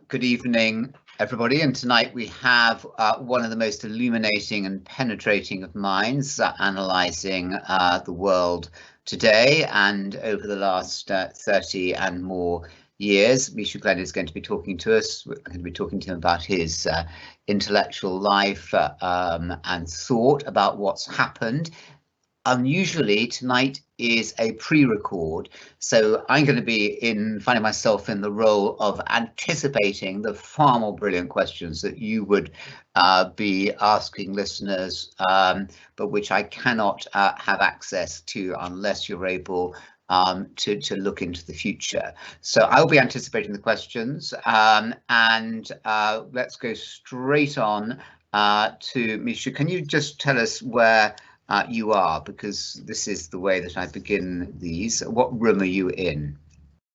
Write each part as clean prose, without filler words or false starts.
Good evening, everybody. And tonight we have one of the most illuminating and penetrating of minds analysing the world today and over the last 30 and more years. Misha Glenny is going to be talking to us. We're going to be talking to him about his intellectual life and thought about what's happened. Unusually, tonight is a pre-record, so I'm going to be finding myself in the role of anticipating the far more brilliant questions that you would be asking listeners, but which I cannot have access to unless you're able to look into the future. So I'll be anticipating the questions, and let's go straight on to Misha. Can you just tell us where you are, because this is the way that I begin these. What room are you in?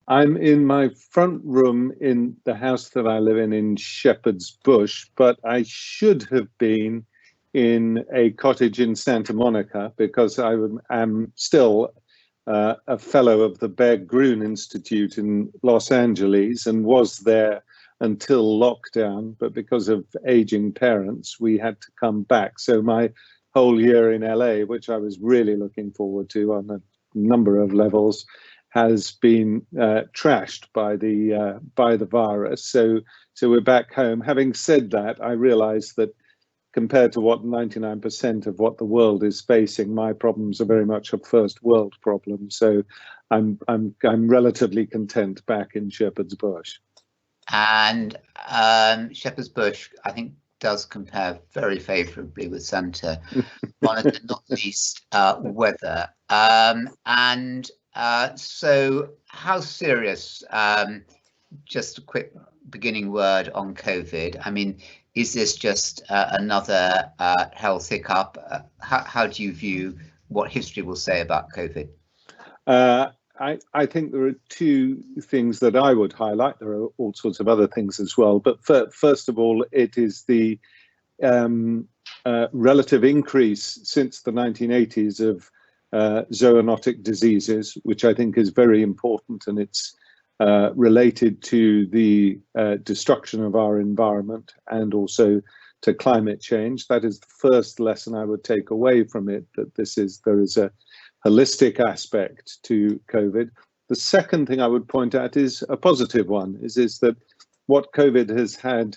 I'm in my front room in the house that I live in Shepherd's Bush, but I should have been in a cottage in Santa Monica because I am still a fellow of the Bear Groon Institute in Los Angeles and was there until lockdown, but because of aging parents, we had to come back. So my whole year in LA, which I was really looking forward to on a number of levels, has been trashed by the virus. So we're back home. Having said that, I realise that compared to what 99% of what the world is facing, my problems are very much a first world problem. So I'm relatively content back in Shepherd's Bush. And Shepherd's Bush, I think, does compare very favourably with Santa Monica, not least weather. So how serious, just a quick beginning word on COVID. I mean, is this just another health hiccup? How do you view what history will say about COVID? I think there are two things that I would highlight. There are all sorts of other things as well. But first of all, it is the relative increase since the 1980s of zoonotic diseases, which I think is very important. And it's related to the destruction of our environment and also to climate change. That is the first lesson I would take away from it, that there is a holistic aspect to COVID. The second thing I would point out is a positive one, is that what COVID has had,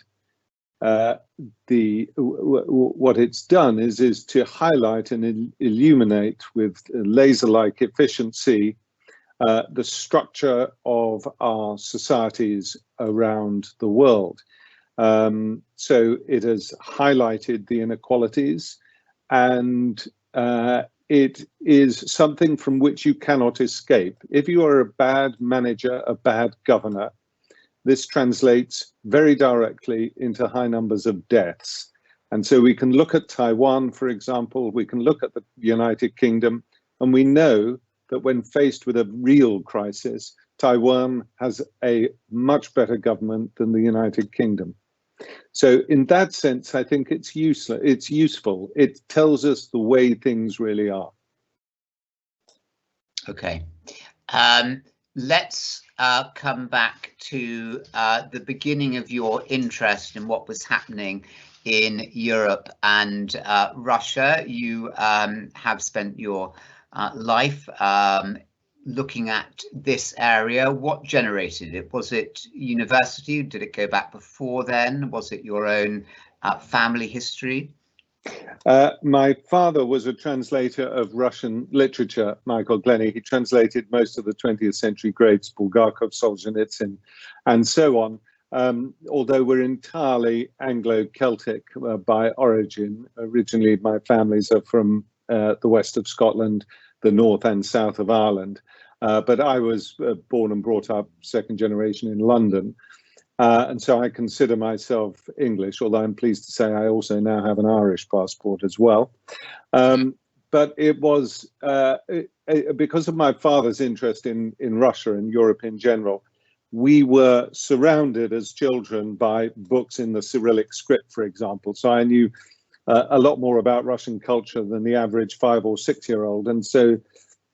what it's done is to highlight and illuminate with laser-like efficiency the structure of our societies around the world. So it has highlighted the inequalities, and it is something from which you cannot escape. If you are a bad manager, a bad governor, this translates very directly into high numbers of deaths. And so we can look at Taiwan, for example, we can look at the United Kingdom, and we know that when faced with a real crisis, Taiwan has a much better government than the United Kingdom. So in that sense, I think it's useful. It tells us the way things really are. Okay. Let's come back to the beginning of your interest in what was happening in Europe and Russia. You have spent your life looking at this area. What generated it? Was it university? Did it go back before then? Was it your own family history? My father was a translator of Russian literature, Michael Glenny. He translated most of the 20th century greats, Bulgakov, Solzhenitsyn, and so on. Although we're entirely Anglo-Celtic by origin. Originally, my families are from the west of Scotland, the north and south of Ireland. But I was born and brought up second generation in London. And so I consider myself English, although I'm pleased to say I also now have an Irish passport as well. But it was because of my father's interest in Russia and Europe in general. We were surrounded as children by books in the Cyrillic script, for example. So I knew a lot more about Russian culture than the average 5 or 6 year old. And so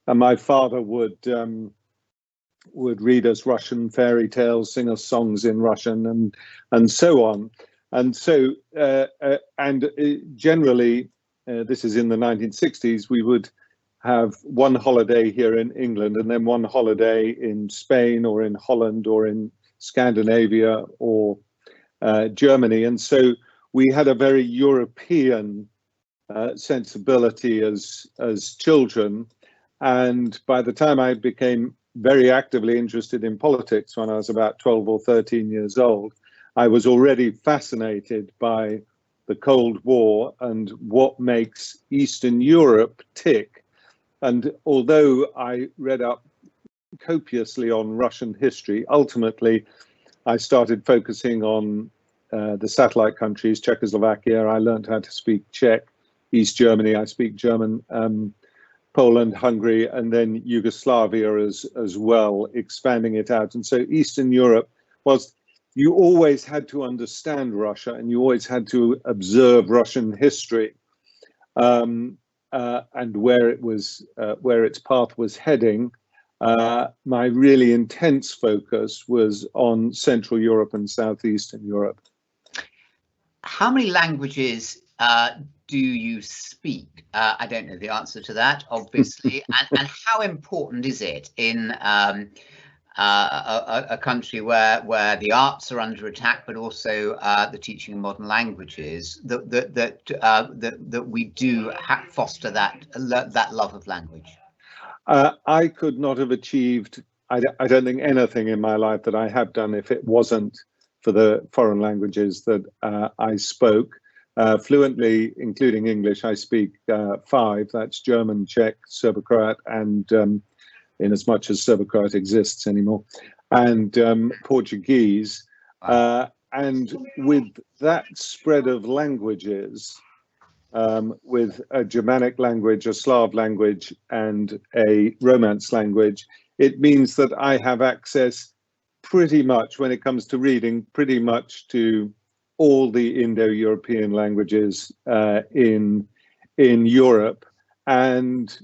my father would would read us Russian fairy tales, sing us songs in Russian, and so on. And so, generally, this is in the 1960s, we would have one holiday here in England and then one holiday in Spain or in Holland or in Scandinavia or Germany. And so we had a very European sensibility as children. And by the time I became very actively interested in politics when I was about 12 or 13 years old, I was already fascinated by the Cold War and what makes Eastern Europe tick. And although I read up copiously on Russian history, ultimately I started focusing on the satellite countries, Czechoslovakia. I learned how to speak Czech. East Germany, I speak German. Poland, Hungary, and then Yugoslavia as well, expanding it out. And so Eastern Europe was, you always had to understand Russia and you always had to observe Russian history and where it was, where its path was heading. My really intense focus was on Central Europe and Southeastern Europe. How many languages do you speak? I don't know the answer to that, obviously. and how important is it in a country where the arts are under attack, but also the teaching of modern languages, that we do foster that love of language? I could not have achieved, I don't think, anything in my life that I have done if it wasn't for the foreign languages that I spoke. Fluently, including English, I speak 5. That's German, Czech, Serbo-Croat, and in as much as Serbo-Croat exists anymore, and Portuguese. And with that spread of languages, with a Germanic language, a Slav language, and a Romance language, it means that I have access pretty much, when it comes to reading, pretty much to all the Indo-European languages in Europe, and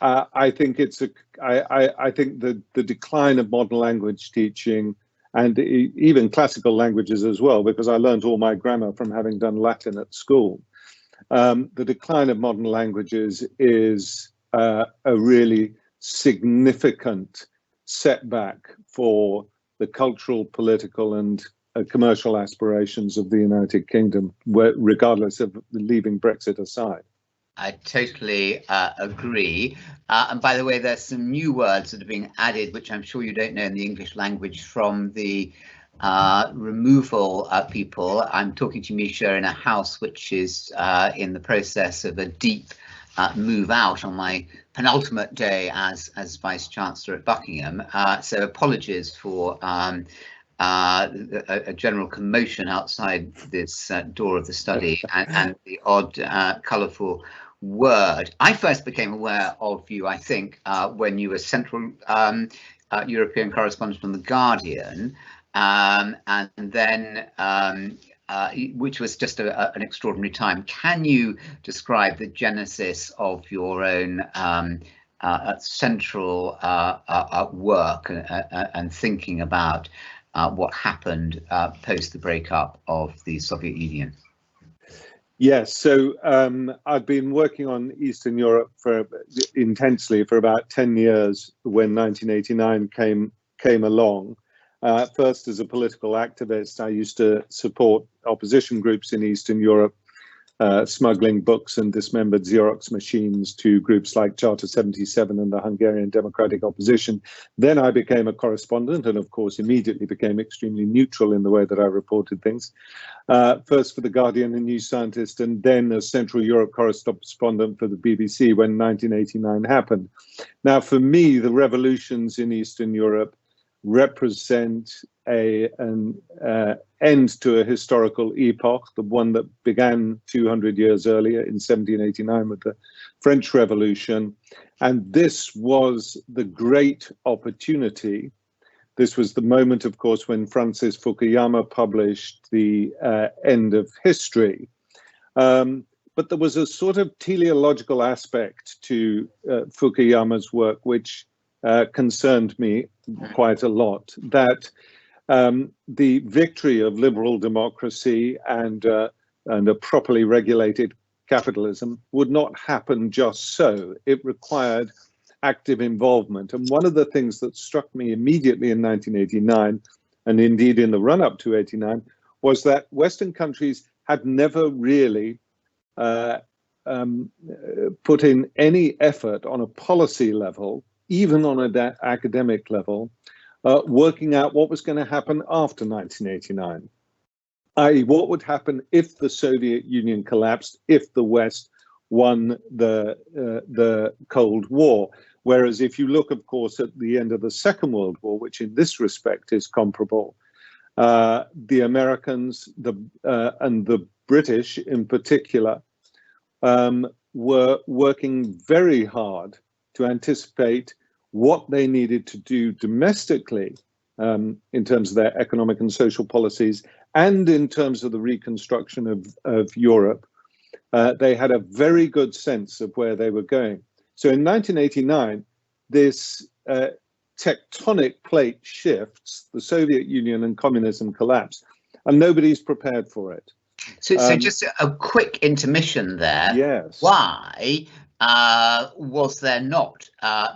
I think I think the decline of modern language teaching, and even classical languages as well, because I learned all my grammar from having done Latin at school. The decline of modern languages is a really significant setback for the cultural, political, and commercial aspirations of the United Kingdom, regardless of leaving Brexit aside. I totally agree. And by the way, there's some new words that are being added, which I'm sure you don't know in the English language, from the removal people. I'm talking to Misha in a house which is in the process of a deep move out on my penultimate day as Vice Chancellor at Buckingham. So apologies for a general commotion outside this door of the study and the odd colourful word. I first became aware of you, I think, when you were Central European correspondent on The Guardian, and then which was just an extraordinary time. Can you describe the genesis of your own central work and thinking about what happened post the breakup of the Soviet Union? Yes, so I've been working on Eastern Europe intensely for about 10 years when 1989 came along. First, as a political activist, I used to support opposition groups in Eastern Europe, smuggling books and dismembered Xerox machines to groups like Charter 77 and the Hungarian Democratic Opposition. Then I became a correspondent and, of course, immediately became extremely neutral in the way that I reported things. First for The Guardian and New Scientist, and then as Central Europe correspondent for the BBC when 1989 happened. Now, for me, the revolutions in Eastern Europe represent an end to a historical epoch, the one that began 200 years earlier in 1789 with the French Revolution. And this was the great opportunity. This was the moment, of course, when Francis Fukuyama published The End of History. But there was a sort of teleological aspect to Fukuyama's work, which concerned me quite a lot, that the victory of liberal democracy and a properly regulated capitalism would not happen just so. It required active involvement. And one of the things that struck me immediately in 1989, and indeed in the run-up to 89, was that Western countries had never really put in any effort on a policy level, even on an academic level, working out what was going to happen after 1989, i.e. what would happen if the Soviet Union collapsed, if the West won the Cold War. Whereas if you look, of course, at the end of the Second World War, which in this respect is comparable, the Americans and the British in particular were working very hard to anticipate what they needed to do domestically in terms of their economic and social policies and in terms of the reconstruction of Europe. They had a very good sense of where they were going. So in 1989, this tectonic plate shifts, the Soviet Union and communism collapse, and nobody's prepared for it. So just a quick intermission there. Yes. Why was there not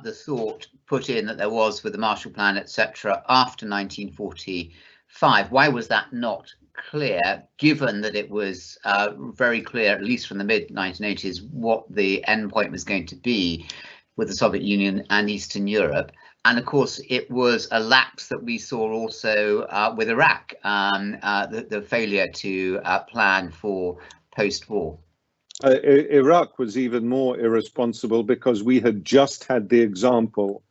the thought put in that there was with the Marshall Plan, etc., after 1945? Why was that not clear, given that it was very clear, at least from the mid-1980s, what the end point was going to be with the Soviet Union and Eastern Europe? And of course, it was a lapse that we saw also with Iraq, the failure to plan for post-war. Iraq was even more irresponsible because we had just had the example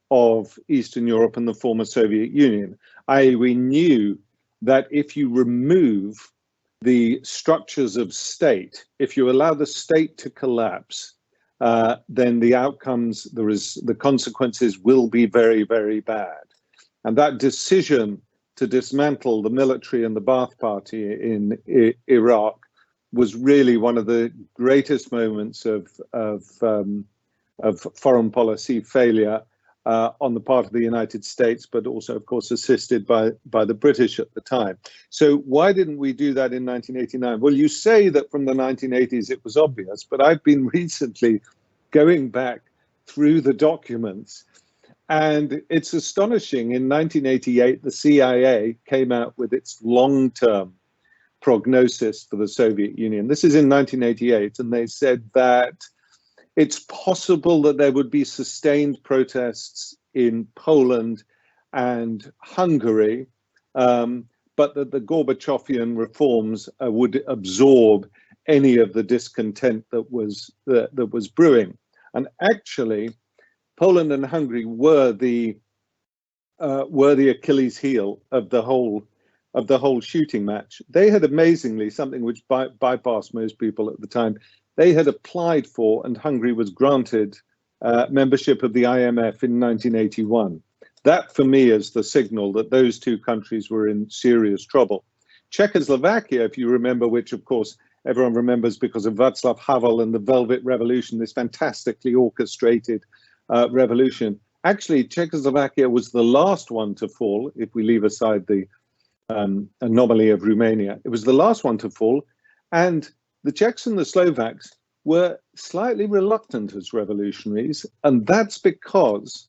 of Eastern Europe and the former Soviet Union. We knew that if you remove the structures of state, if you allow the state to collapse, then the outcomes, the consequences will be very, very bad. And that decision to dismantle the military and the Ba'ath Party in Iraq was really one of the greatest moments of foreign policy failure on the part of the United States, but also, of course, assisted by the British at the time. So why didn't we do that in 1989? Well, you say that from the 1980s it was obvious, but I've been recently going back through the documents, and it's astonishing. In 1988, the CIA came out with its long-term prognosis for the Soviet Union. This is in 1988, and they said that it's possible that there would be sustained protests in Poland and Hungary, but that the Gorbachevian reforms would absorb any of the discontent that was brewing. And actually, Poland and Hungary were the Achilles heel of the whole shooting match. They had amazingly something which bypassed most people at the time. They had applied for, and Hungary was granted, membership of the IMF in 1981. That, for me, is the signal that those two countries were in serious trouble. Czechoslovakia, if you remember, which, of course, everyone remembers because of Václav Havel and the Velvet Revolution, this fantastically orchestrated revolution. Actually, Czechoslovakia was the last one to fall, if we leave aside the anomaly of Romania. It was the last one to fall, and the Czechs and the Slovaks were slightly reluctant as revolutionaries, and that's because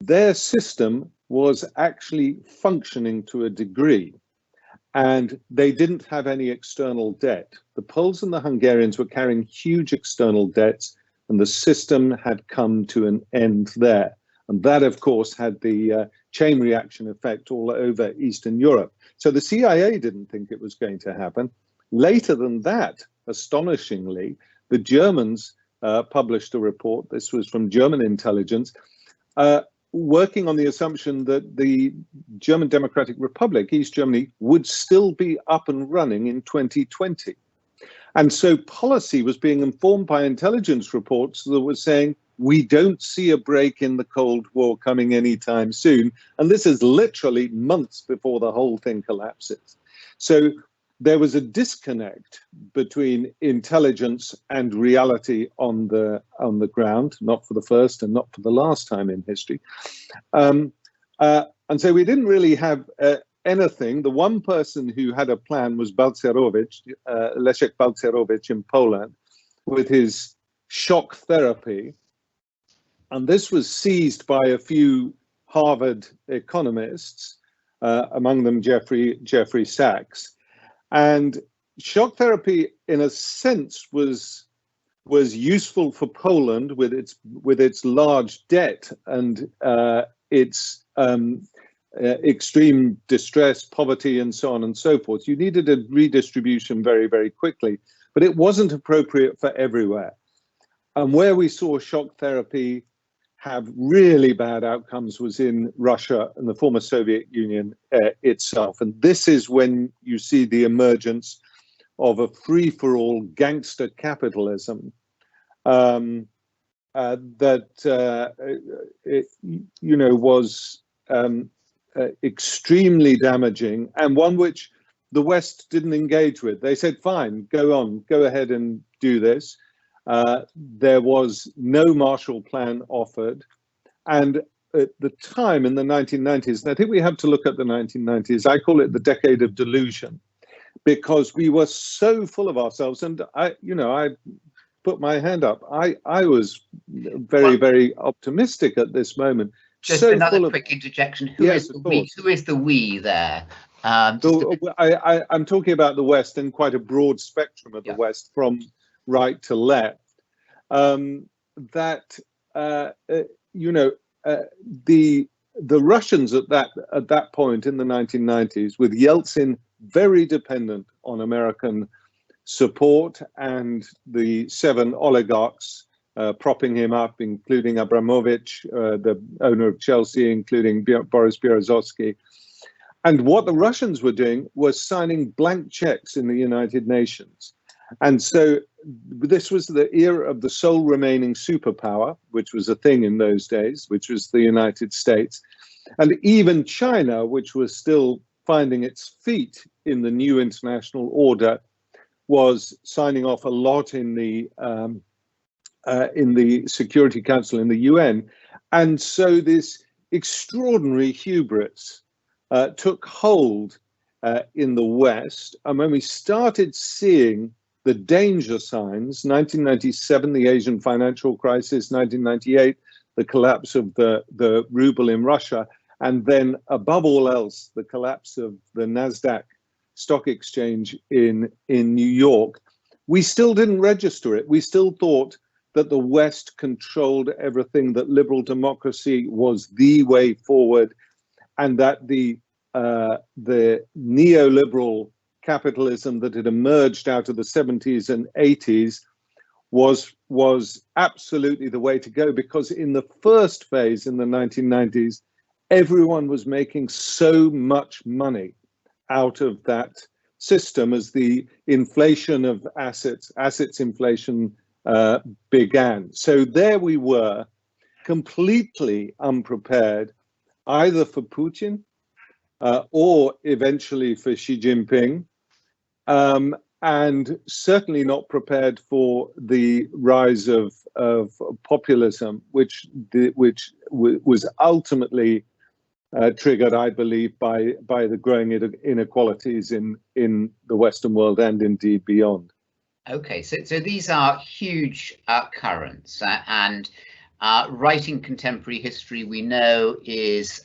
their system was actually functioning to a degree, and they didn't have any external debt. The Poles and the Hungarians were carrying huge external debts, and the system had come to an end there. And that, of course, had the chain reaction effect all over Eastern Europe. So the CIA didn't think it was going to happen. Later than that, astonishingly, the Germans published a report, this was from German intelligence, working on the assumption that the German Democratic Republic, East Germany, would still be up and running in 2020. And so policy was being informed by intelligence reports that were saying, we don't see a break in the Cold War coming anytime soon. And this is literally months before the whole thing collapses. So there was a disconnect between intelligence and reality on the ground, not for the first and not for the last time in history. And so we didn't really have anything. The one person who had a plan was Balcerowicz, Leszek Balcerowicz in Poland, with his shock therapy. And this was seized by a few Harvard economists, among them Jeffrey Sachs. And shock therapy, in a sense, was useful for Poland with its large debt and its extreme distress, poverty, and so on and so forth. You needed a redistribution very, very quickly, but it wasn't appropriate for everywhere. And where we saw shock therapy have really bad outcomes was in Russia and the former Soviet Union itself. And this is when you see the emergence of a free-for-all gangster capitalism that was extremely damaging, and one which the West didn't engage with. They said, fine, go ahead and do this. There was no Marshall Plan offered. And at the time in the 1990s, and I think we have to look at the 1990s, I call it the decade of delusion, because we were so full of ourselves. And I put my hand up. I was very, very optimistic at this moment. Just so another quick interjection. Who is the we there? I'm talking about the West and quite a broad spectrum of the West, from right to left. The Russians at that point in the 1990s, with Yeltsin very dependent on American support and the 7 oligarchs propping him up, including Abramovich, the owner of Chelsea, including Boris Berezovsky. And what the Russians were doing was signing blank checks in the United Nations. And so this was the era of the sole remaining superpower, which was a thing in those days, which was the United States. And even China, which was still finding its feet in the new international order, was signing off a lot in the Security Council in the UN. And so this extraordinary hubris took hold in the West. And when we started seeing the danger signs, 1997, the Asian financial crisis, 1998, the collapse of the ruble in Russia, and then above all else, the collapse of the NASDAQ stock exchange in New York, we still didn't register it. We still thought that the West controlled everything, that liberal democracy was the way forward, and that the neoliberal capitalism that had emerged out of the 70s and 80s was absolutely the way to go, because in the first phase in the 1990s, everyone was making so much money out of that system as the inflation of assets inflation began. So there we were, completely unprepared, either for Putin or eventually for Xi Jinping, and certainly not prepared for the rise of populism, which was ultimately triggered, I believe, by the growing inequalities in the Western world and indeed beyond. Okay, so these are huge currents, and writing contemporary history, we know, is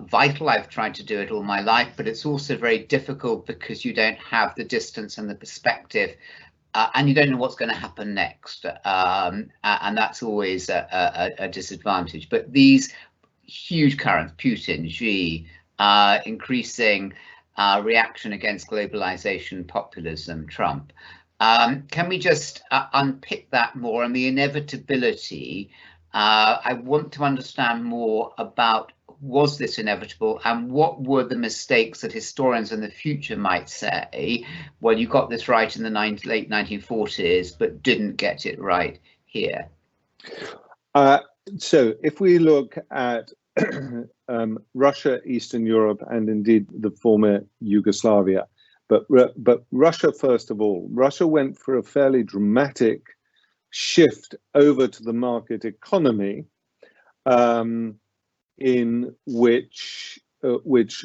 vital. I've tried to do it all my life, but it's also very difficult because you don't have the distance and the perspective, and you don't know what's going to happen next, and that's always a disadvantage. But these huge currents, Putin, Xi, increasing reaction against globalization, populism, Trump. Can we just unpick that more, and the inevitability? I want to understand more about, was this inevitable, and what were the mistakes that historians in the future might say, well, you got this right in the late 1940s, but didn't get it right here? So if we look at Russia, Eastern Europe, and indeed the former Yugoslavia, but Russia, first of all, Russia went for a fairly dramatic shift over to the market economy, in which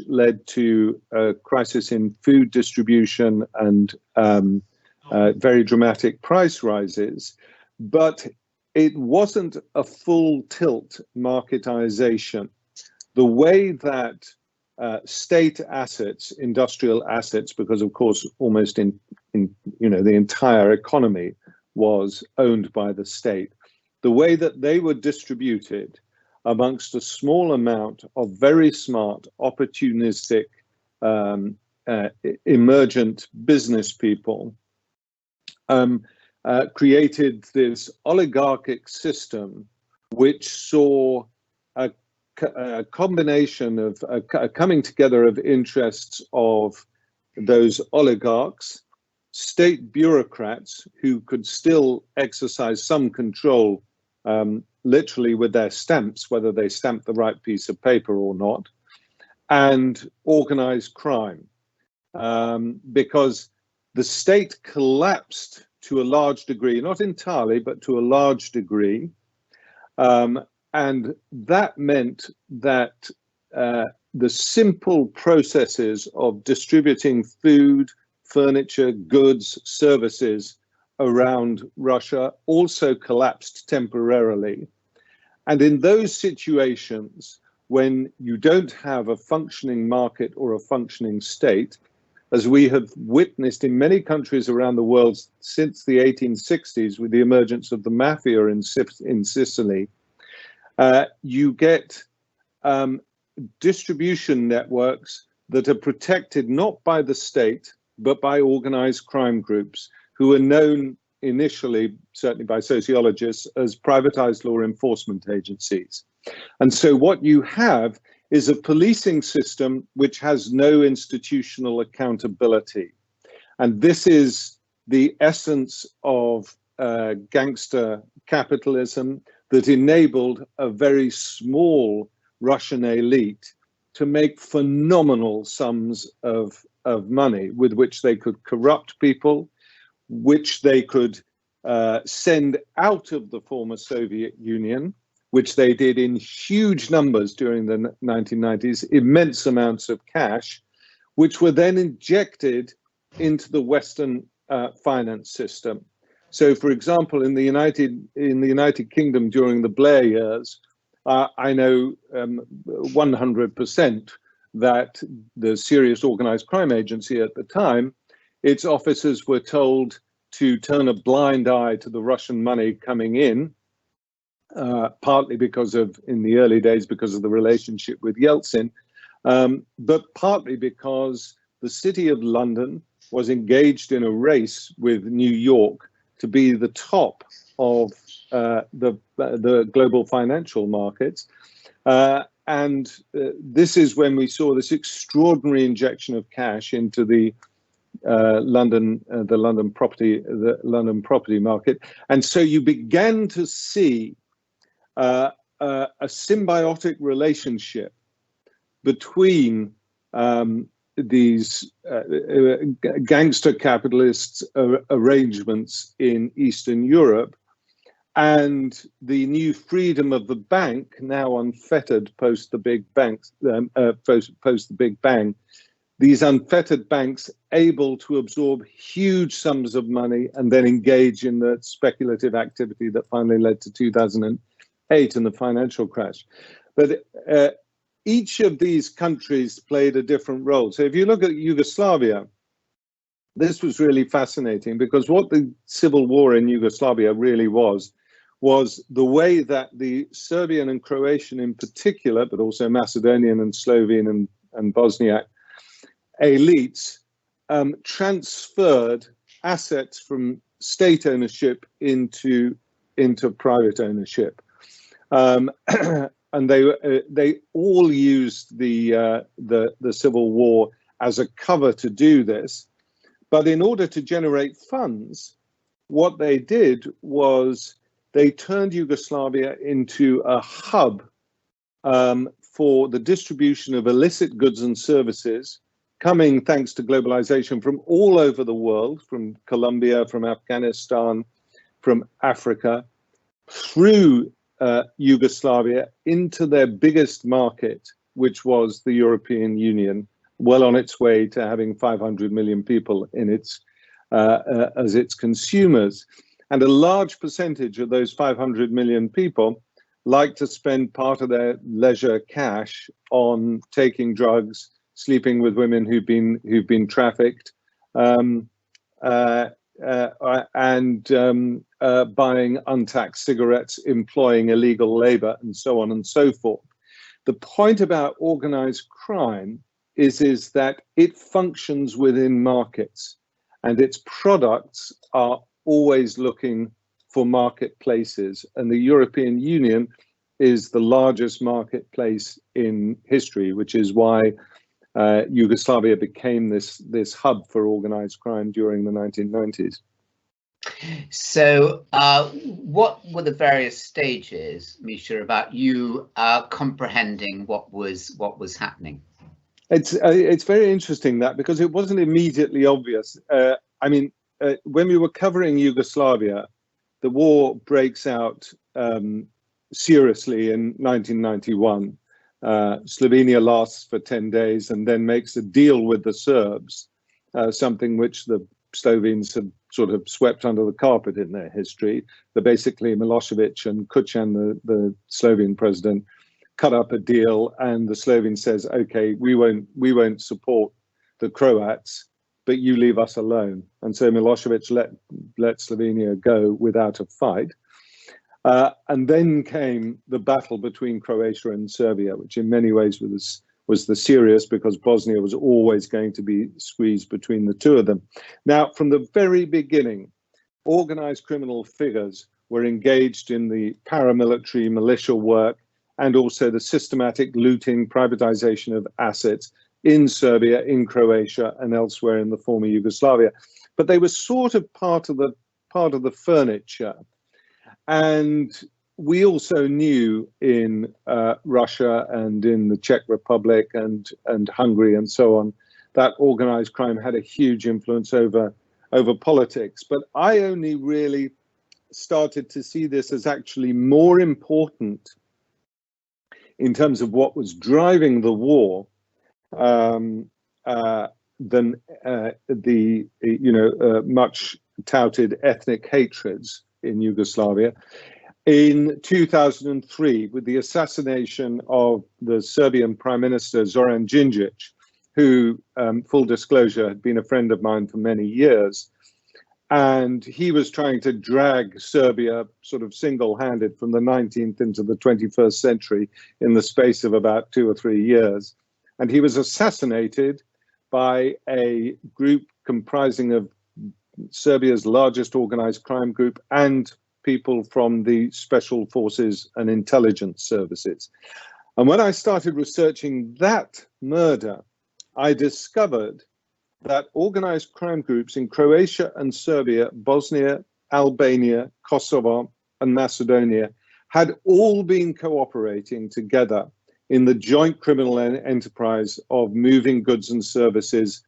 led to a crisis in food distribution and very dramatic price rises. But it wasn't a full tilt marketization. The way that state assets, industrial assets, because of course almost in the entire economy was owned by the state, the way that they were distributed amongst a small amount of very smart, opportunistic, emergent business people created this oligarchic system, which saw a combination of a coming together of interests of those oligarchs, state bureaucrats who could still exercise some control, literally with their stamps, whether they stamped the right piece of paper or not, and organized crime, because the state collapsed to a large degree, not entirely, but to a large degree. And that meant that the simple processes of distributing food, furniture, goods, services around Russia also collapsed temporarily. And in those situations, when you don't have a functioning market or a functioning state, as we have witnessed in many countries around the world since the 1860s with the emergence of the mafia in Sicily, you get distribution networks that are protected not by the state, but by organized crime groups who are known initially, certainly by sociologists, as privatized law enforcement agencies. And so what you have is a policing system which has no institutional accountability. And this is the essence of gangster capitalism that enabled a very small Russian elite to make phenomenal sums of money with which they could corrupt people, which they could send out of the former Soviet Union, which they did in huge numbers during the 1990s, immense amounts of cash, which were then injected into the Western finance system. So, for example, in the United Kingdom during the Blair years, I know 100% that the Serious Organized Crime Agency at the time, its officers were told to turn a blind eye to the Russian money coming in, partly because of, in the early days, because of the relationship with Yeltsin, but partly because the City of London was engaged in a race with New York to be the top of the global financial markets. And this is when we saw this extraordinary injection of cash into the London property market. And so you began to see a symbiotic relationship between these gangster capitalists arrangements in Eastern Europe and the new freedom of the bank, now unfettered post the Big Bang, post the Big Bang, these unfettered banks able to absorb huge sums of money and then engage in the speculative activity that finally led to 2008 and the financial crash. But each of these countries played a different role. So if you look at Yugoslavia, this was really fascinating because what the civil war in Yugoslavia really was the way that the Serbian and Croatian in particular, but also Macedonian and Slovene and Bosniak elites transferred assets from state ownership into private ownership. And they all used the civil war as a cover to do this. But in order to generate funds, what they did was they turned Yugoslavia into a hub for the distribution of illicit goods and services coming thanks to globalization from all over the world, from Colombia, from Afghanistan, from Africa, through Yugoslavia into their biggest market, which was the European Union, well on its way to having 500 million people in its as its consumers. And a large percentage of those 500 million people like to spend part of their leisure cash on taking drugs, sleeping with women who've been trafficked, and buying untaxed cigarettes, employing illegal labor, and so on and so forth. The point about organized crime is that it functions within markets, and its products are always looking for marketplaces. And the European Union is the largest marketplace in history, which is why Yugoslavia became this hub for organized crime during the 1990s. So what were the various stages, Misha, about you comprehending what was happening? It's very interesting that, because it wasn't immediately obvious. I mean, when we were covering Yugoslavia, the war breaks out seriously in 1991. Slovenia lasts for 10 days and then makes a deal with the Serbs, something which the Slovenes had sort of swept under the carpet in their history. That basically Milosevic and Kucan, the Slovene president, cut up a deal, and the Slovene says, okay, we won't support the Croats, but you leave us alone. And so Milosevic let Slovenia go without a fight. And then came the battle between Croatia and Serbia, which in many ways was the serious, because Bosnia was always going to be squeezed between the two of them. Now, from the very beginning, organized criminal figures were engaged in the paramilitary militia work and also the systematic looting, privatization of assets in Serbia, in Croatia, and elsewhere in the former Yugoslavia. But they were sort of part of the furniture. And we also knew in Russia and in the Czech Republic and Hungary and so on that organized crime had a huge influence over politics. But I only really started to see this as actually more important in terms of what was driving the war than the much touted ethnic hatreds in Yugoslavia. In 2003, with the assassination of the Serbian Prime Minister Zoran Đinđić, who, full disclosure, had been a friend of mine for many years, and he was trying to drag Serbia sort of single-handed from the 19th into the 21st century in the space of about 2 or 3 years. And he was assassinated by a group comprising of Serbia's largest organized crime group and people from the special forces and intelligence services. And when I started researching that murder, I discovered that organized crime groups in Croatia and Serbia, Bosnia, Albania, Kosovo, and Macedonia had all been cooperating together in the joint criminal enterprise of moving goods and services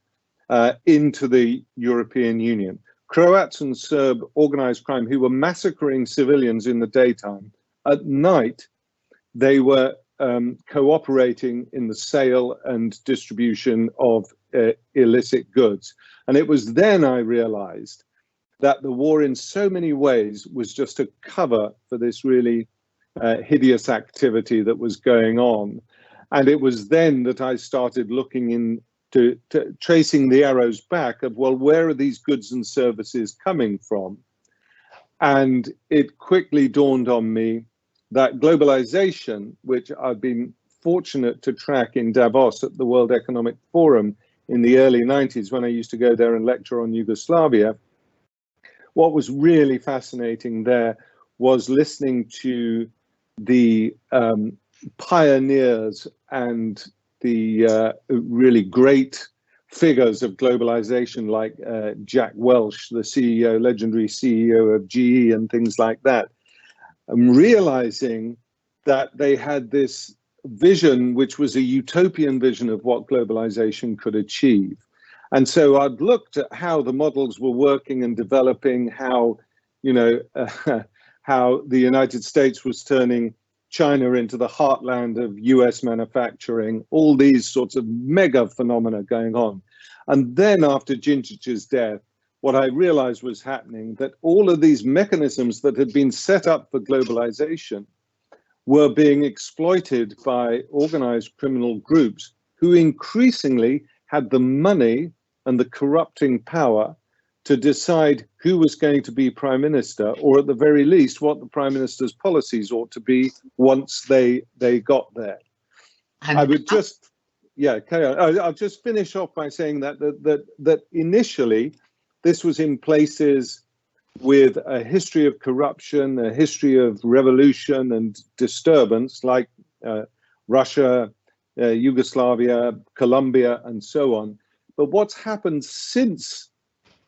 into the European Union. Croats and Serb organized crime who were massacring civilians in the daytime. At night, they were cooperating in the sale and distribution of illicit goods. And it was then I realized that the war in so many ways was just a cover for this really hideous activity that was going on. And it was then that I started looking into tracing the arrows back of, well, where are these goods and services coming from? And it quickly dawned on me that globalization, which I've been fortunate to track in Davos at the World Economic Forum in the early 90s, when I used to go there and lecture on Yugoslavia, what was really fascinating there was listening to the pioneers and the really great figures of globalization like Jack Welch, the CEO, legendary CEO of GE and things like that. I'm realizing that they had this vision, which was a utopian vision of what globalization could achieve. And so I'd looked at how the models were working and developing, how, how the United States was turning China into the heartland of US manufacturing, all these sorts of mega phenomena going on. And then after Gingich's death, what I realized was happening, that all of these mechanisms that had been set up for globalization were being exploited by organized criminal groups who increasingly had the money and the corrupting power to decide who was going to be prime minister, or at the very least, what the prime minister's policies ought to be once they got there. And I would just, carry on. I'll just finish off by saying that initially, this was in places with a history of corruption, a history of revolution and disturbance, like Russia, Yugoslavia, Colombia, and so on. But what's happened since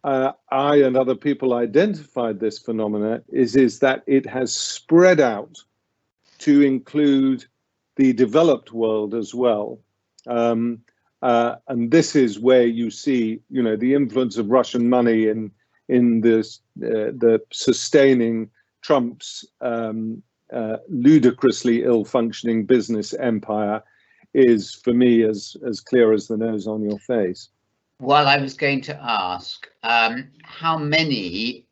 I and other people identified this phenomena is that it has spread out to include the developed world as well. And this is where you see, the influence of Russian money in this, the sustaining Trump's ludicrously ill-functioning business empire is, for me, as clear as the nose on your face. Well, I was going to ask, how many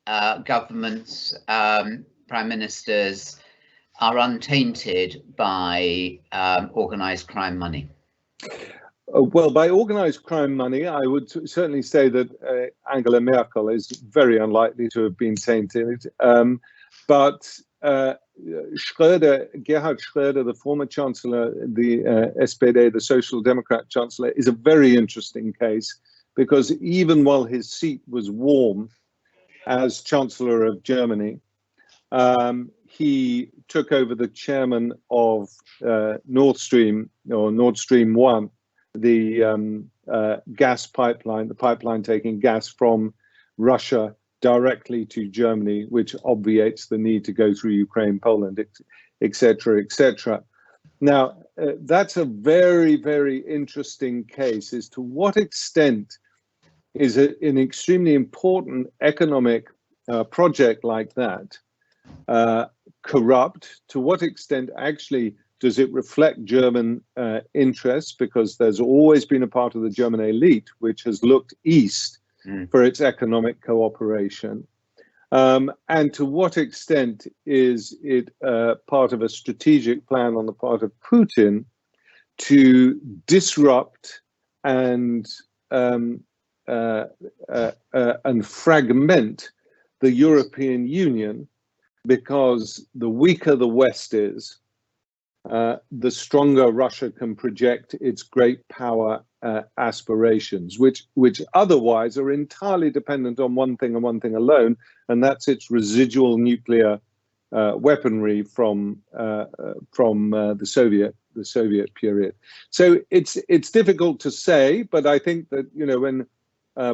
governments, prime ministers are untainted by organized crime money? Well, by organized crime money, I would certainly say that Angela Merkel is very unlikely to have been tainted. But Gerhard Schröder, the former chancellor, the SPD, the Social Democrat chancellor, is a very interesting case, because even while his seat was warm as chancellor of Germany, he took over the chairman of Nord Stream 1, the gas pipeline, the pipeline taking gas from Russia directly to Germany, which obviates the need to go through Ukraine, Poland, etc., etc. Now, that's a very, very interesting case as to what extent is an extremely important economic project like that corrupt, to what extent actually does it reflect German interests, because there's always been a part of the German elite which has looked east for its economic cooperation. And to what extent is it part of a strategic plan on the part of Putin to disrupt and fragment the European Union, because the weaker the West is, the stronger Russia can project its great power aspirations, which otherwise are entirely dependent on one thing and one thing alone, and that's its residual nuclear weaponry from the Soviet period. So it's difficult to say, but I think that when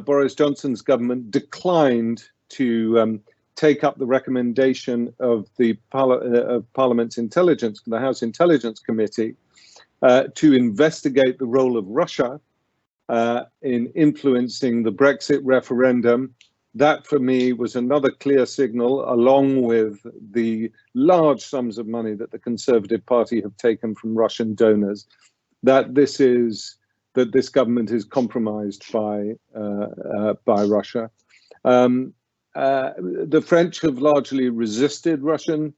Boris Johnson's government declined to take up the recommendation of the Parliament's Intelligence, the House Intelligence Committee, to investigate the role of Russia in influencing the Brexit referendum. That, for me, was another clear signal, along with the large sums of money that the Conservative Party have taken from Russian donors, that this government is compromised by Russia. The French have largely resisted Russian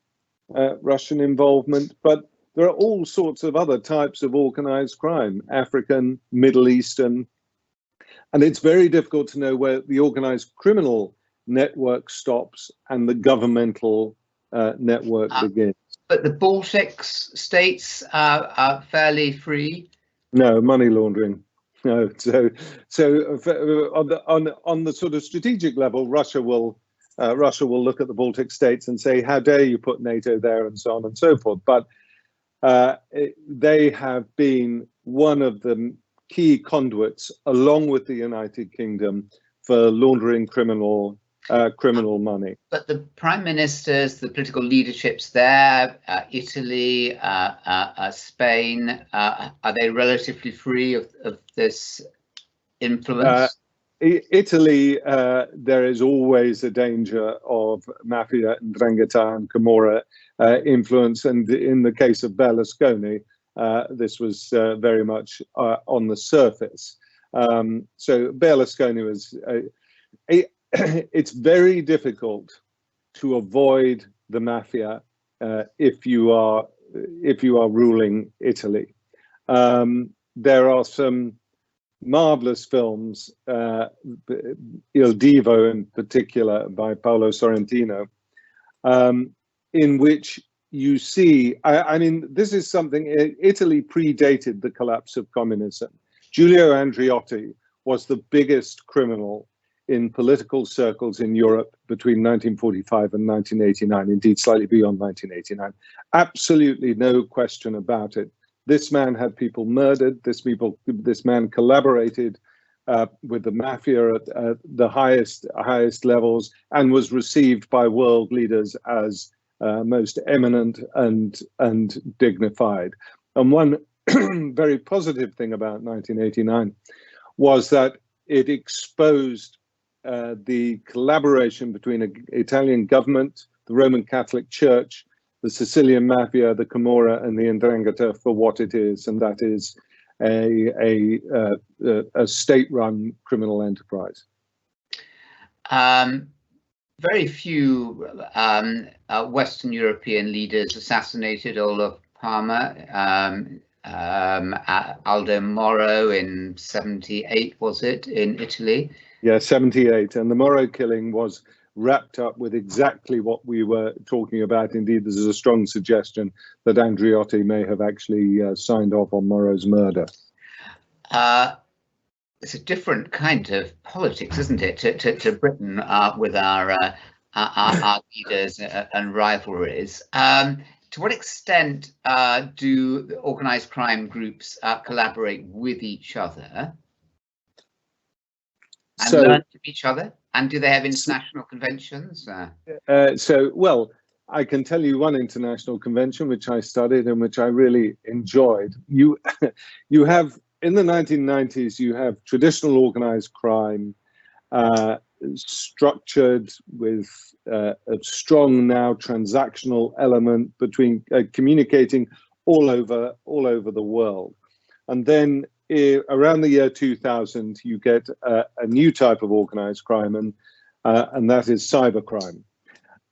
involvement, but there are all sorts of other types of organized crime, African, Middle Eastern, and it's very difficult to know where the organized criminal network stops and the governmental network begins. But the Baltic states are fairly free? No, money laundering. No, so on the sort of strategic level, Russia will look at the Baltic states and say, how dare you put NATO there, and so on and so forth. But they have been one of the key conduits, along with the United Kingdom, for laundering criminal criminal money. But the prime ministers, the political leaderships there, Italy, Spain, are they relatively free of this influence? Italy, there is always a danger of mafia and 'ndrangheta and Camorra influence, and in the case of Berlusconi, this was very much on the surface. So Berlusconi was. It's very difficult to avoid the mafia if you are ruling Italy. There are some marvelous films, Il Divo in particular by Paolo Sorrentino, in which you see, I mean, this is something, Italy predated the collapse of communism. Giulio Andreotti was the biggest criminal in political circles in Europe between 1945 and 1989, indeed slightly beyond 1989. Absolutely no question about it. This man had people murdered. This man collaborated with the mafia at the highest levels, and was received by world leaders as most eminent and dignified. And one very positive thing about 1989 was that it exposed the collaboration between the Italian government, the Roman Catholic Church, the Sicilian Mafia, the Camorra, and the 'ndrangheta for what it is, and that is a state-run criminal enterprise. Very few Western European leaders assassinated Olof Palme. Aldo Moro in '78, was it, in Italy? Yeah, 78. And the Moro killing was wrapped up with exactly what we were talking about. Indeed, there's a strong suggestion that Andreotti may have actually signed off on Moro's murder. It's a different kind of politics, isn't it, to Britain with our leaders and rivalries. To what extent do the organised crime groups collaborate with each other and learn from each other? And do they have international conventions? Well, I can tell you one international convention which I studied and which I really enjoyed. You have, in the 1990s, you have traditional organized crime structured with a strong now transactional element between communicating all over the world. And then around the year 2000, you get a new type of organized crime, and that is cybercrime.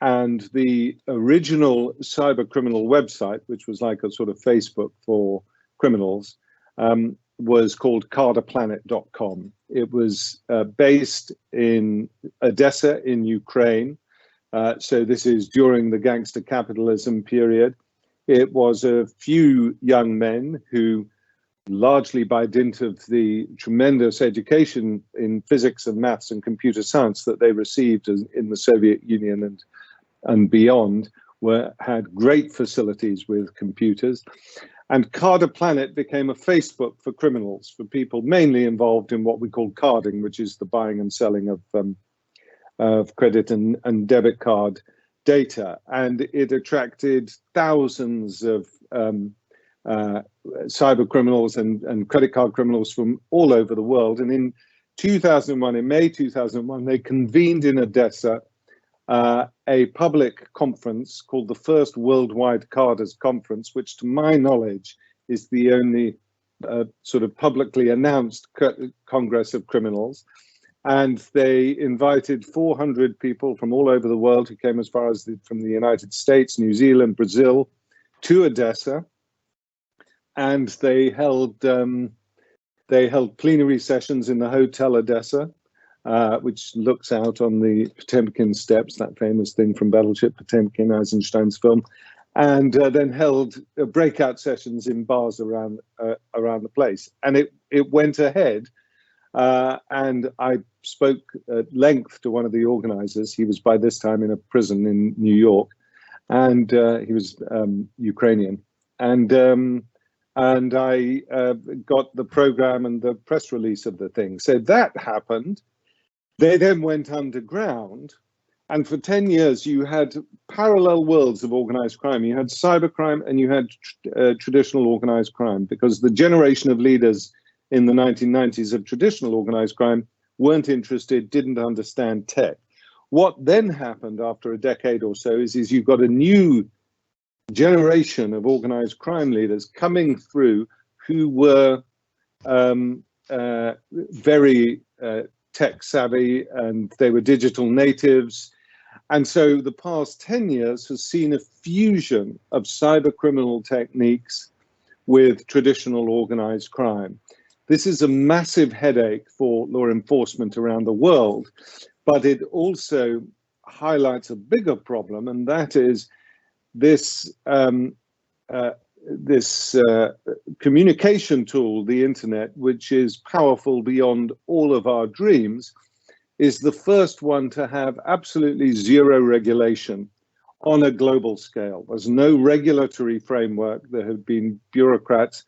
And the original cyber criminal website, which was like a sort of Facebook for criminals, was called carderplanet.com. It was based in Odessa in Ukraine. So this is during the gangster capitalism period. It was a few young men who, largely by dint of the tremendous education in physics and maths and computer science that they received in the Soviet Union and beyond, had great facilities with computers. And Carder Planet became a Facebook for criminals, for people mainly involved in what we call carding, which is the buying and selling of credit and debit card data. And it attracted thousands of cyber criminals and credit card criminals from all over the world. And in 2001, in May 2001, they convened in Odessa a public conference called the First Worldwide Carders Conference, which to my knowledge is the only sort of publicly announced Congress of Criminals. And they invited 400 people from all over the world who came as far as from the United States, New Zealand, Brazil, to Odessa. And they held plenary sessions in the Hotel Odessa, which looks out on the Potemkin Steps, that famous thing from Battleship Potemkin, Eisenstein's film, and then held breakout sessions in bars around the place. And it went ahead, and I spoke at length to one of the organizers. He was by this time in a prison in New York, and he was Ukrainian. And I got the program and the press release of the thing. So that happened. They then went underground And for 10 years, you had parallel worlds of organized crime. You had cybercrime and you had traditional organized crime, because the generation of leaders in the 1990s of traditional organized crime weren't interested, didn't understand tech. What then happened after a decade or so is you've got a new generation of organized crime leaders coming through who were very tech savvy, and they were digital natives. And so the past 10 years has seen a fusion of cyber criminal techniques with traditional organized crime. This is a massive headache for law enforcement around the world, but it also highlights a bigger problem, and that is this communication tool, the internet, which is powerful beyond all of our dreams, is the first one to have absolutely zero regulation on a global scale. There's no regulatory framework. There have been bureaucrats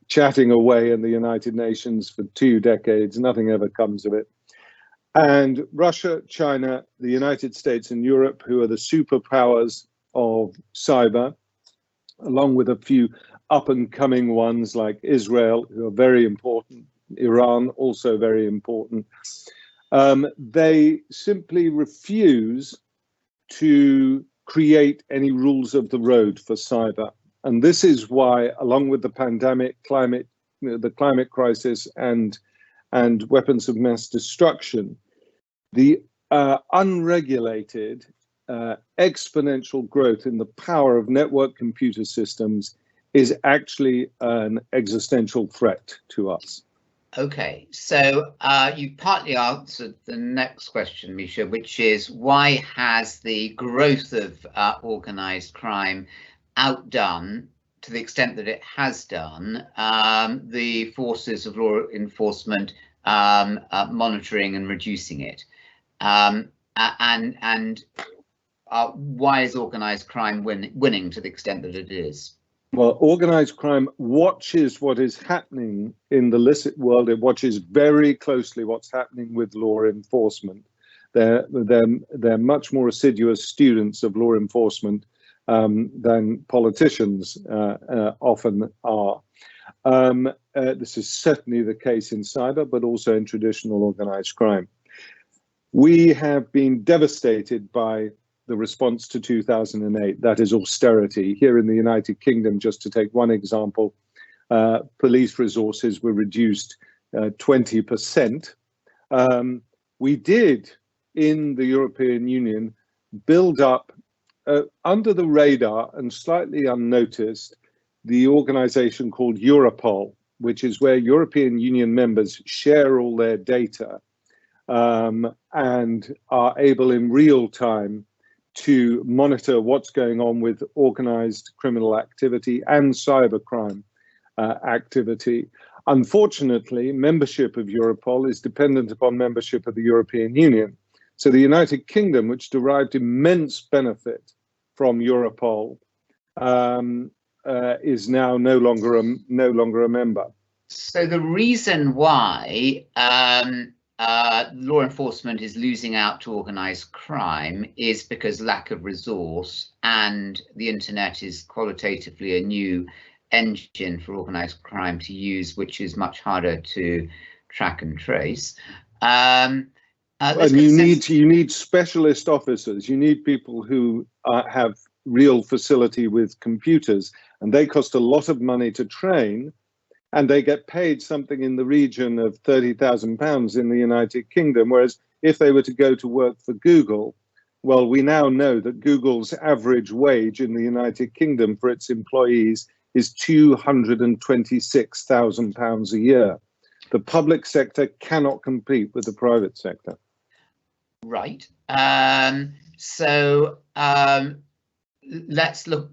chatting away in the United Nations for 2 decades. Nothing ever comes of it. And Russia, China, the United States and Europe, who are the superpowers of cyber, along with a few up-and-coming ones like Israel, who are very important, Iran, also very important, they simply refuse to create any rules of the road for cyber. And this is why, along with the pandemic, the climate crisis and weapons of mass destruction, the unregulated exponential growth in the power of network computer systems is actually an existential threat to us. Okay, so you partly answered the next question, Misha, which is why has the growth of organized crime outdone, to the extent that it has done, the forces of law enforcement monitoring and reducing it? Why is organised crime winning to the extent that it is? Well, organised crime watches what is happening in the illicit world. It watches very closely what's happening with law enforcement. They're much more assiduous students of law enforcement than politicians often are. This is certainly the case in cyber, but also in traditional organised crime. We have been devastated by the response to 2008, that is austerity. Here in the United Kingdom, just to take one example, police resources were reduced 20%. We did, in the European Union, build up under the radar and slightly unnoticed the organization called Europol, which is where European Union members share all their data and are able in real time to monitor what's going on with organized criminal activity and cybercrime activity. Unfortunately, membership of Europol is dependent upon membership of the European Union. So the United Kingdom, which derived immense benefit from Europol, is now no longer a member. So the reason why law enforcement is losing out to organised crime is because lack of resource, and the internet is qualitatively a new engine for organised crime to use, which is much harder to track and trace. And you need specialist officers. You need people who have real facility with computers, and they cost a lot of money to train. And they get paid something in the region of £30,000 in the United Kingdom, whereas if they were to go to work for Google, well, we now know that Google's average wage in the United Kingdom for its employees is £226,000 a year. The public sector cannot compete with the private sector. Right. Let's look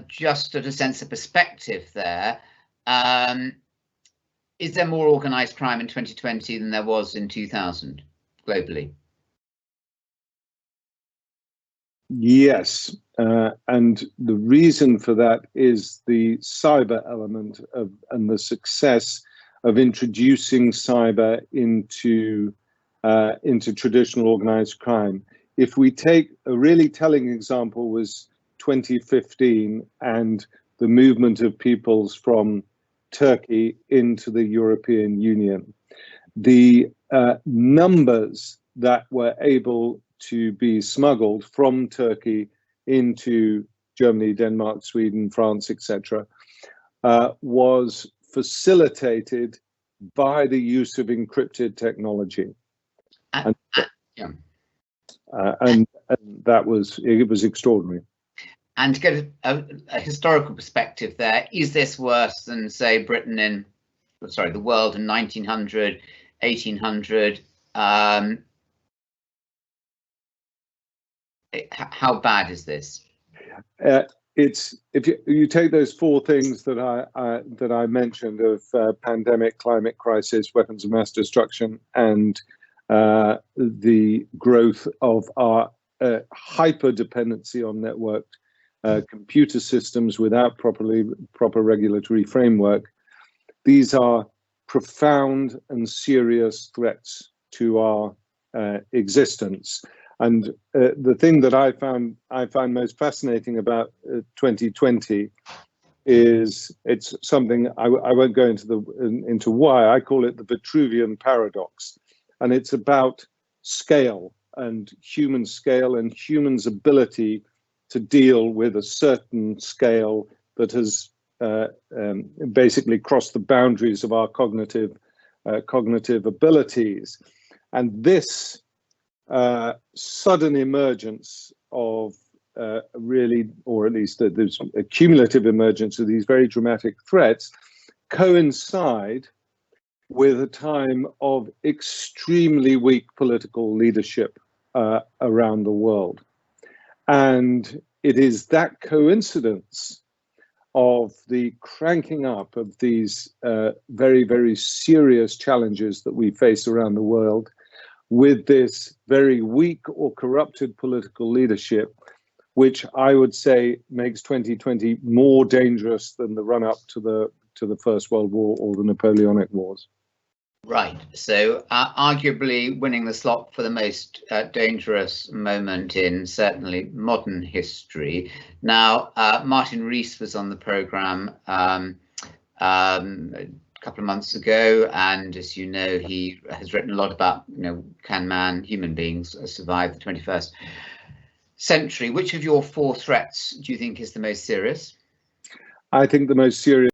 just at a sense of perspective there. Is there more organised crime in 2020 than there was in 2000 globally? Yes, and the reason for that is the cyber element and the success of introducing cyber into traditional organised crime. if we take a really telling example was 2015 and the movement of peoples from Turkey into the European Union. The numbers that were able to be smuggled from Turkey into Germany, Denmark, Sweden, France, etc., was facilitated by the use of encrypted technology. And that was, it was extraordinary. And to get a historical perspective there, is this worse than, say, Britain in, sorry, the world in 1900, 1800? How bad is this? It's, if you take those four things that I mentioned of pandemic, climate crisis, weapons of mass destruction, and the growth of our hyper dependency on networked computer systems without proper regulatory framework, these are profound and serious threats to our existence. And the thing that I found most fascinating about 2020 is it's something I won't go into why. I call it the Vitruvian paradox, and it's about scale and humans' ability to deal with a certain scale that has basically crossed the boundaries of our cognitive abilities. And this sudden emergence of really, or at least there's a cumulative emergence of these very dramatic threats, coincide with a time of extremely weak political leadership around the world. And it is that coincidence of the cranking up of these very, very serious challenges that we face around the world with this very weak or corrupted political leadership, which I would say makes 2020 more dangerous than the run-up to the First World War or the Napoleonic Wars. Right. So arguably winning the slot for the most dangerous moment in certainly modern history. Now, Martin Rees was on the programme a couple of months ago, and as you know, he has written a lot about, can human beings survive the 21st century. Which of your four threats do you think is the most serious? I think the most serious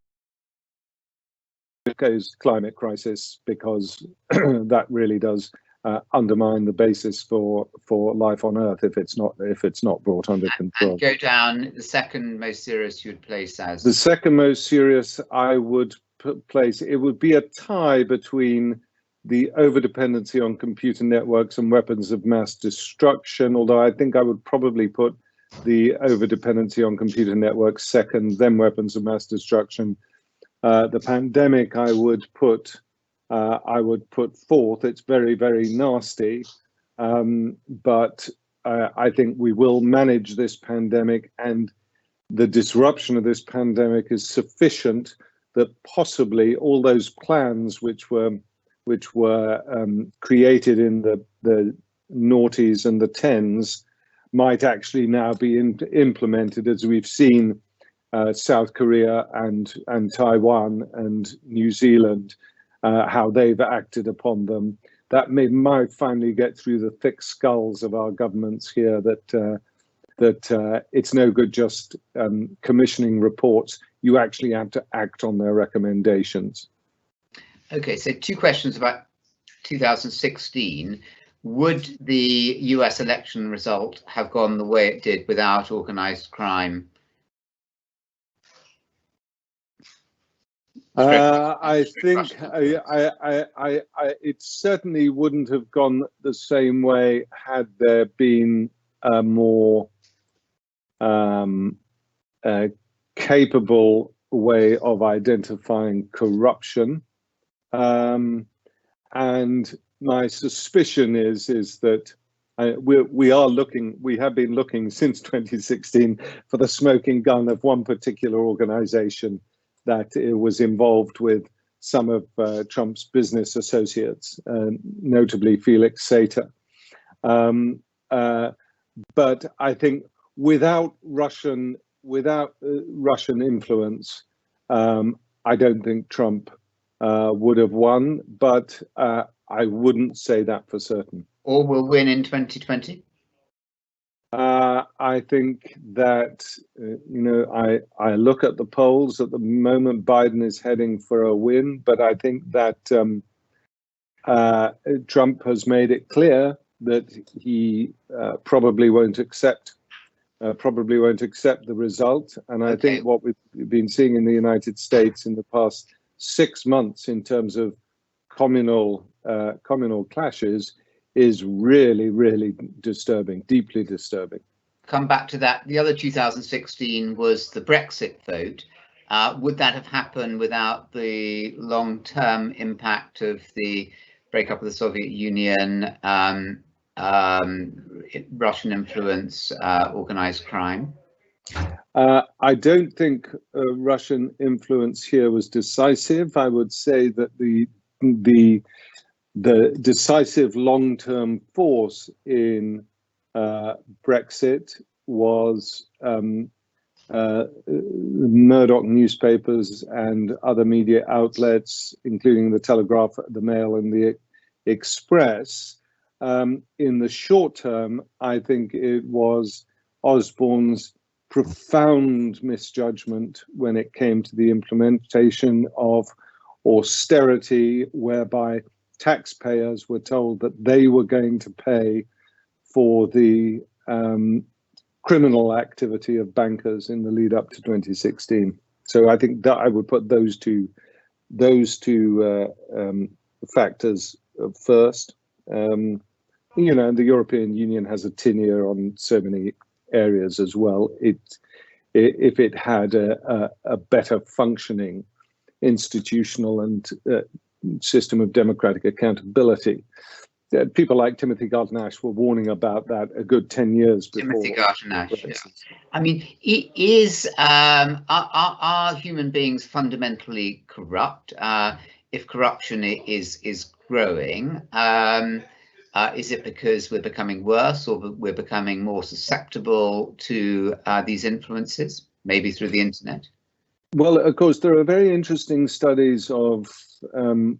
is climate crisis, because that really does undermine the basis for life on Earth if it's not brought under control. And go down, the second most serious you would place as? The second most serious I would place, it would be a tie between the overdependency on computer networks and weapons of mass destruction, although I think I would probably put the overdependency on computer networks second, then weapons of mass destruction. The pandemic I would put fourth. It's very, very nasty, but I think we will manage this pandemic, and the disruption of this pandemic is sufficient that possibly all those plans which were created in the noughties and the tens might actually now be implemented, as we've seen South Korea and Taiwan and New Zealand, how they've acted upon them. That might finally get through the thick skulls of our governments here that it's no good just commissioning reports. You actually have to act on their recommendations. Okay, so two questions about 2016. Would the US election result have gone the way it did without organised crime? I think it certainly wouldn't have gone the same way had there been a more capable way of identifying corruption. And my suspicion is that we have been looking since 2016 for the smoking gun of one particular organization that it was involved with some of Trump's business associates, notably Felix Sater. but I think without Russian influence, I don't think Trump would have won, but I wouldn't say that for certain. Or will win in 2020? I think that, I look at the polls at the moment, Biden is heading for a win, but I think that Trump has made it clear that he probably won't accept the result. And I think what we've been seeing in the United States in the past 6 months in terms of communal clashes is really, really disturbing, deeply disturbing. Come back to that. The other 2016 was the Brexit vote. Would that have happened without the long-term impact of the breakup of the Soviet Union, Russian influence, organized crime? I don't think Russian influence here was decisive. I would say that the decisive long-term force in Brexit was Murdoch newspapers and other media outlets, including the Telegraph, the Mail, and the Express. In the short term, I think it was Osborne's profound misjudgment when it came to the implementation of austerity, whereby taxpayers were told that they were going to pay for the criminal activity of bankers in the lead up to 2016. So I think that I would put those two factors first. The European Union has a tenure on so many areas as well. If it had a better functioning institutional and system of democratic accountability. People like Timothy Garton-Ash were warning about that a good 10 years before. Timothy Garton-Ash, yeah. I mean, are human beings fundamentally corrupt? If corruption is growing, is it because we're becoming worse, or we're becoming more susceptible to these influences, maybe through the internet? Well, of course, there are very interesting studies of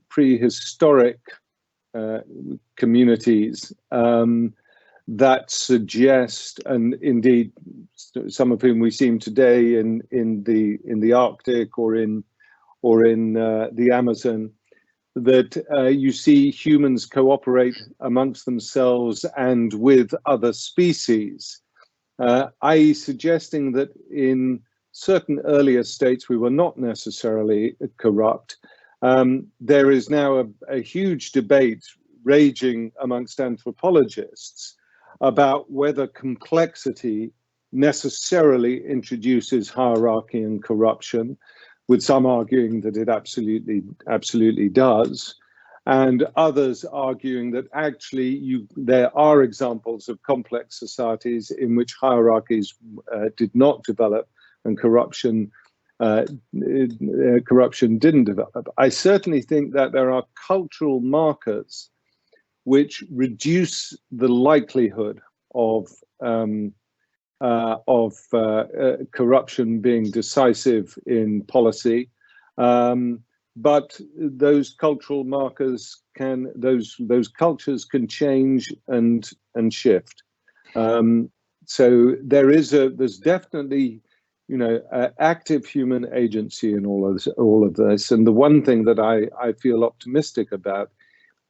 prehistoric communities that suggest, and indeed some of whom we see today in the Arctic or in the Amazon, that you see humans cooperate amongst themselves and with other species, i.e. suggesting that in certain earlier states we were not necessarily corrupt. There is now a huge debate raging amongst anthropologists about whether complexity necessarily introduces hierarchy and corruption, with some arguing that it absolutely does, and others arguing that actually there are examples of complex societies in which hierarchies did not develop and corruption didn't develop. I certainly think that there are cultural markers which reduce the likelihood of corruption being decisive in policy, but those cultural markers those cultures can change and shift. So there's definitely active human agency in all of this. And the one thing that I feel optimistic about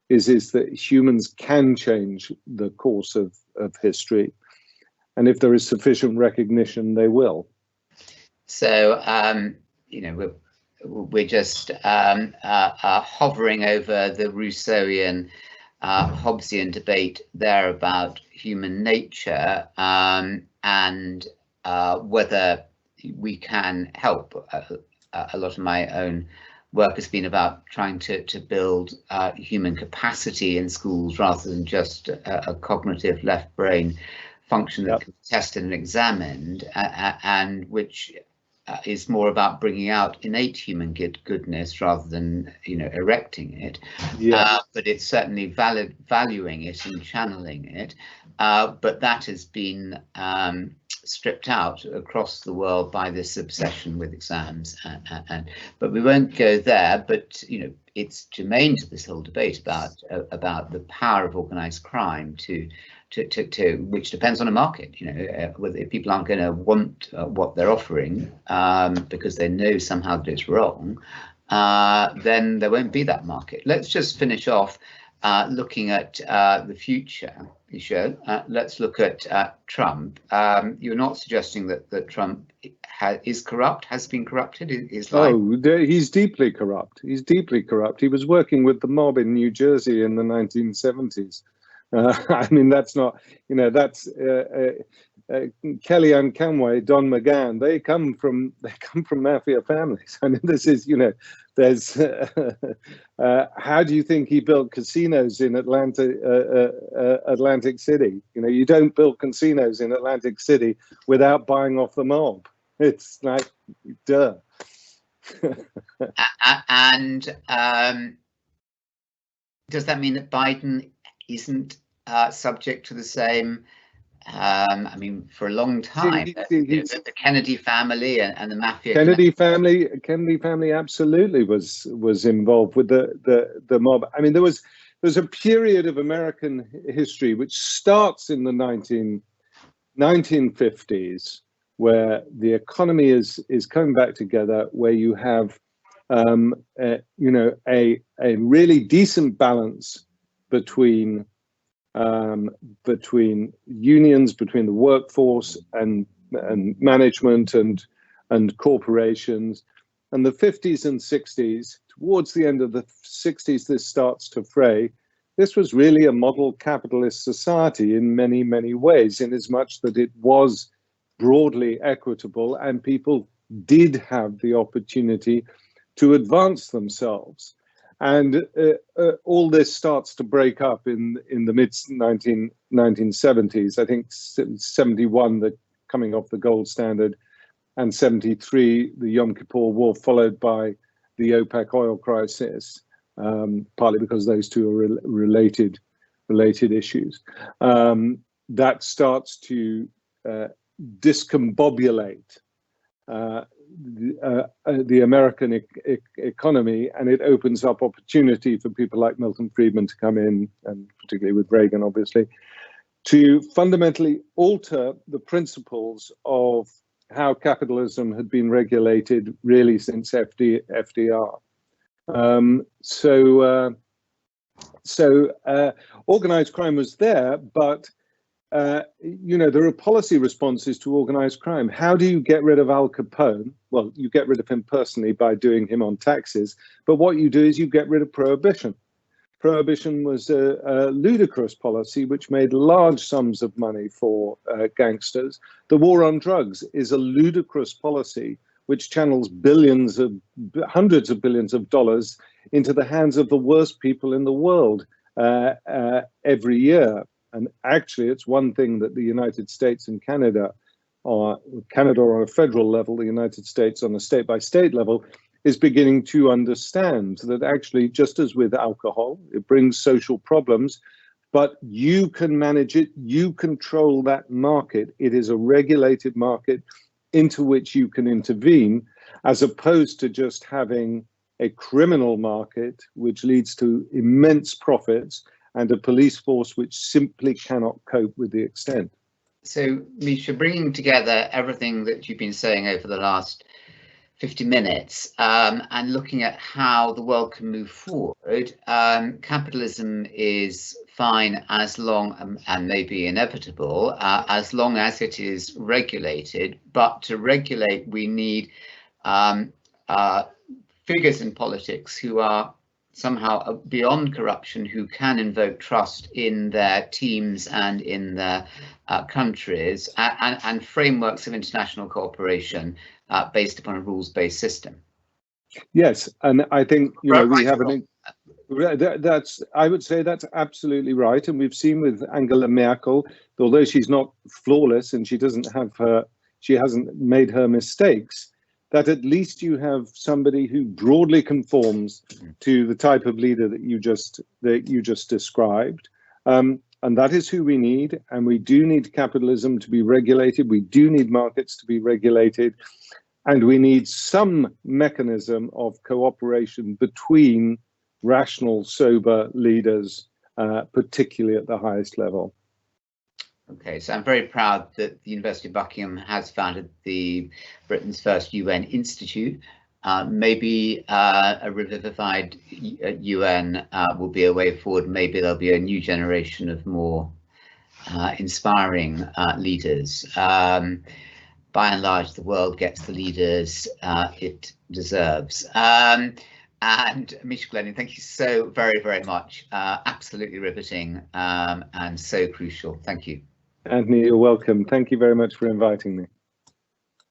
is that humans can change the course of history. And if there is sufficient recognition, they will. So, we're just hovering over the Rousseauian, Hobbesian debate there about human nature, and whether we can help. A lot of my own work has been about trying to build human capacity in schools rather than just a cognitive left brain function that can be tested and examined, and which is more about bringing out innate human goodness rather than erecting it. But it's certainly valuing it and channeling it. but that has been stripped out across the world by this obsession with exams. But we won't go there. But it's germane to this whole debate about the power of organised crime to which depends on a market. Whether if people aren't going to want what they're offering because they know somehow that it's wrong, then there won't be that market. Let's just finish off looking at the future. Misha, let's look at Trump. You're not suggesting that Trump is corrupt, has been corrupted? He's deeply corrupt. He's deeply corrupt. He was working with the mob in New Jersey in the 1970s. I mean, that's not, that's Kellyanne Conway, Don McGahn. They come from mafia families. I mean, this is, there's. How do you think he built casinos in Atlantic City? You don't build casinos in Atlantic City without buying off the mob. It's like, duh. And does that mean that Biden isn't subject to the same? I mean, for a long time, the Kennedy family and the mafia. Kennedy family absolutely was involved with the mob. I mean, there's a period of American history which starts in the 1950s, where the economy is coming back together, where you have a really decent balance between unions, between the workforce and management and corporations. And the 50s and 60s, towards the end of the 60s, this starts to fray. This was really a model capitalist society in many, many ways, in as much that it was broadly equitable and people did have the opportunity to advance themselves. And all this starts to break up in the mid-1970s. I think 71, the coming off the gold standard, and 73, the Yom Kippur War, followed by the OPEC oil crisis, partly because those two are related issues. That starts to discombobulate the American economy, and it opens up opportunity for people like Milton Friedman to come in, and particularly with Reagan, obviously, to fundamentally alter the principles of how capitalism had been regulated really since FDR. So organized crime was there, but there are policy responses to organized crime. How do you get rid of Al Capone? Well, you get rid of him personally by doing him on taxes, but what you do is you get rid of prohibition. Prohibition was a ludicrous policy which made large sums of money for gangsters. The war on drugs is a ludicrous policy which channels hundreds of billions of dollars into the hands of the worst people in the world every year. And actually, it's one thing that the United States and Canada on a federal level, the United States on a state-by-state level, is beginning to understand that actually, just as with alcohol, it brings social problems, but you can manage it, you control that market. It is a regulated market into which you can intervene, as opposed to just having a criminal market, which leads to immense profits, and a police force which simply cannot cope with the extent. So, Misha, bringing together everything that you've been saying over the last 50 minutes and looking at how the world can move forward, capitalism is fine as long, and maybe inevitable, as long as it is regulated. But to regulate, we need figures in politics who are somehow beyond corruption, who can invoke trust in their teams and in their countries, and frameworks of international cooperation based upon a rules-based system. Yes, and I think we have I would say that's absolutely right, and we've seen with Angela Merkel, although she's not flawless and she hasn't made her mistakes, that at least you have somebody who broadly conforms to the type of leader that you just described. And that is who we need. And we do need capitalism to be regulated. We do need markets to be regulated. And we need some mechanism of cooperation between rational, sober leaders, particularly at the highest level. Okay, so I'm very proud that the University of Buckingham has founded Britain's first UN Institute. Maybe a revivified UN will be a way forward. Maybe there'll be a new generation of more inspiring leaders. By and large, the world gets the leaders it deserves. And Misha Glenny, thank you so very, very much. Absolutely riveting and so crucial. Thank you. Anthony, you're welcome. Thank you very much for inviting me.